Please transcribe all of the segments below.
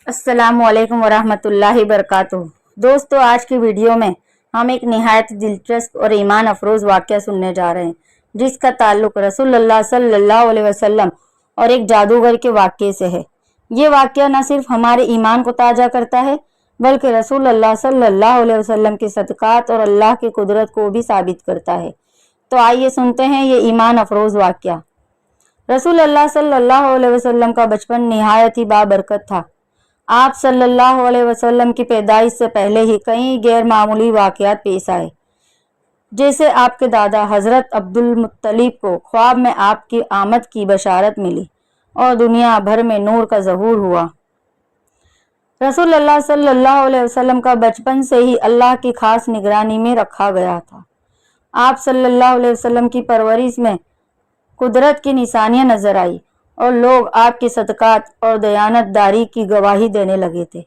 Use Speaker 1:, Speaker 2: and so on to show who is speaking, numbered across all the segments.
Speaker 1: अस्सलाम वालेकुम वरहमतुल्लाहि वबरकातुहू। दोस्तों, आज की वीडियो में हम एक निहायत दिलचस्प और ईमान अफरोज़ वाक़या सुनने जा रहे हैं, जिसका ताल्लुक़ रसूलुल्लाह सल्लल्लाहु अलैहि वसल्लम और एक जादूगर के वाक़ये से है। ये वाक़या न सिर्फ हमारे ईमान को ताज़ा करता है, बल्कि रसूलुल्लाह सल्लल्लाहु अलैहि वसल्लम के सदक़ात और अल्लाह की कुदरत को भी साबित करता है। तो आइए सुनते हैं ये ईमान अफरोज़ वाक़या। रसूलुल्लाह सल्लल्लाहु अलैहि वसल्लम का बचपन निहायत ही बाबरकत था। आप सल्लल्लाहु अलैहि वसल्लम की पैदाइश से पहले ही कई गैर मामूली वाक़यात पेश आए। जैसे आपके दादा हज़रत अब्दुल मुत्तलिब को ख्वाब में आपकी आमद की बशारत मिली और दुनिया भर में नूर का ज़हूर हुआ। रसूलुल्लाह सल्लल्लाहु अलैहि वसल्लम का बचपन से ही अल्लाह की खास निगरानी में रखा गया था। आप सल्लल्लाहु अलैहि वसल्लम की परवरिश में कुदरत की निशानियाँ नजर आई और लोग आपकी सदक़ात और दयानतदारी की गवाही देने लगे थे।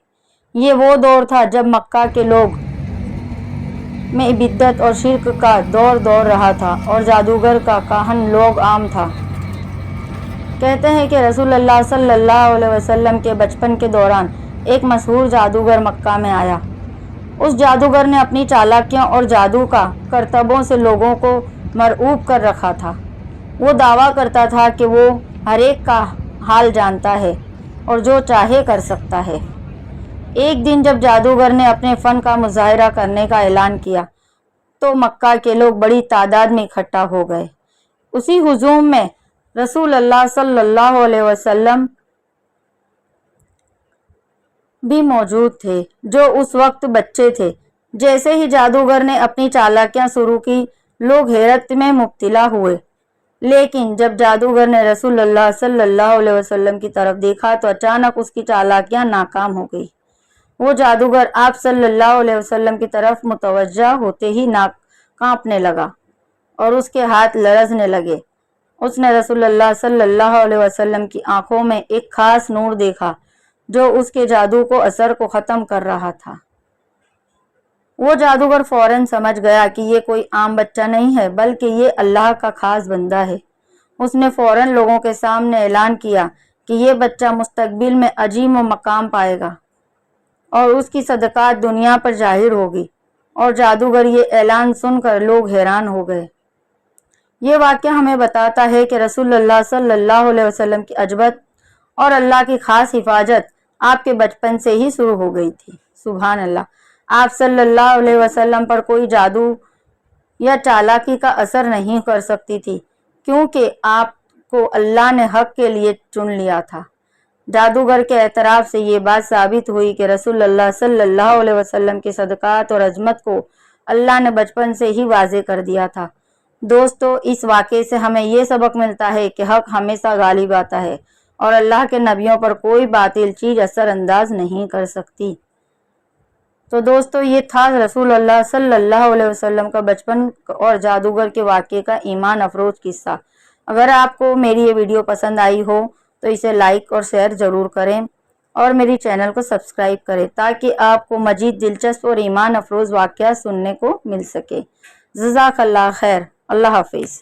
Speaker 1: ये वो दौर था जब मक्का के लोग में बिद्दत और शिर्क का दौर रहा था और जादूगर का काहन लोग आम था। कहते हैं कि रसूलुल्लाह सल्लल्लाहु अलैहि वसल्लम के बचपन के दौरान एक मशहूर जादूगर मक्का में आया। उस जादूगर ने अपनी चालाकियों और जादू का करतबों से लोगों को मरऊब कर रखा था। वो दावा करता था कि वो हर एक का हाल जानता है और जो चाहे कर सकता है। एक दिन जब जादूगर ने अपने फ़न का मुज़ाहिरा करने का ऐलान किया तो मक्का के लोग बड़ी तादाद में इकट्ठा हो गए। उसी हुजूम में रसूलुल्लाह सल्लल्लाहु अलैहि वसल्लम भी मौजूद थे, जो उस वक्त बच्चे थे। जैसे ही जादूगर ने अपनी चालाकियां शुरू की, लोग हैरत में मुब्तला हुए। लेकिन जब जादूगर ने रसूलुल्लाह सल्लल्लाहु अलैहि वसल्लम की तरफ देखा तो अचानक उसकी चालाकियां नाकाम हो गई। वो जादूगर आप सल्लल्लाहु अलैहि वसल्लम की तरफ मुतवज्जा होते ही नाक कांपने लगा और उसके हाथ लरजने लगे। उसने रसूलुल्लाह सल्लल्लाहु अलैहि वसल्लम की आंखों में एक खास नूर देखा जो उसके जादू को असर को ख़त्म कर रहा था। वो जादूगर फौरन समझ गया कि ये कोई आम बच्चा नहीं है, बल्कि ये अल्लाह का खास बंदा है। उसने फौरन लोगों के सामने ऐलान किया कि ये बच्चा मुस्तकबिल में अजीम व मकाम पाएगा और उसकी सदक़ात दुनिया पर जाहिर होगी। और जादूगर ये ऐलान सुनकर लोग हैरान हो गए। ये वाक़या हमें बताता है कि रसूलुल्लाह सल्लल्लाहु अलैहि वसल्लम की अजमत और अल्लाह की खास हिफाजत आपके बचपन से ही शुरू हो गई थी। सुभान अल्लाह। आप सल्लल्लाहु अलैहि वसल्लम पर कोई जादू या चालाकी का असर नहीं कर सकती थी, क्योंकि आपको अल्लाह ने हक के लिए चुन लिया था। जादूगर के एतराफ़ से ये बात साबित हुई कि रसूलुल्लाह सल्लल्लाहु अलैहि वसल्लम की सदक़ात और अजमत को अल्लाह ने बचपन से ही वाज़े कर दिया था। दोस्तों, इस वाक़े से हमें ये सबक मिलता है कि हक हमेशा गालिब आता है और अल्लाह के नबियों पर कोई बातिल चीज़ असरअंदाज नहीं कर सकती। तो दोस्तों, ये था रसूलुल्लाह सल्लल्लाहु अलैहि वसल्लम का बचपन और जादूगर के वाक़ये का ईमान अफरोज़ किस्सा। अगर आपको मेरी ये वीडियो पसंद आई हो तो इसे लाइक और शेयर ज़रूर करें और मेरी चैनल को सब्सक्राइब करें, ताकि आपको मज़ीद दिलचस्प और ईमान अफरोज़ वाक़या सुनने को मिल सके। जज़ाकल्लाह खैर। अल्लाह हाफ़िज़।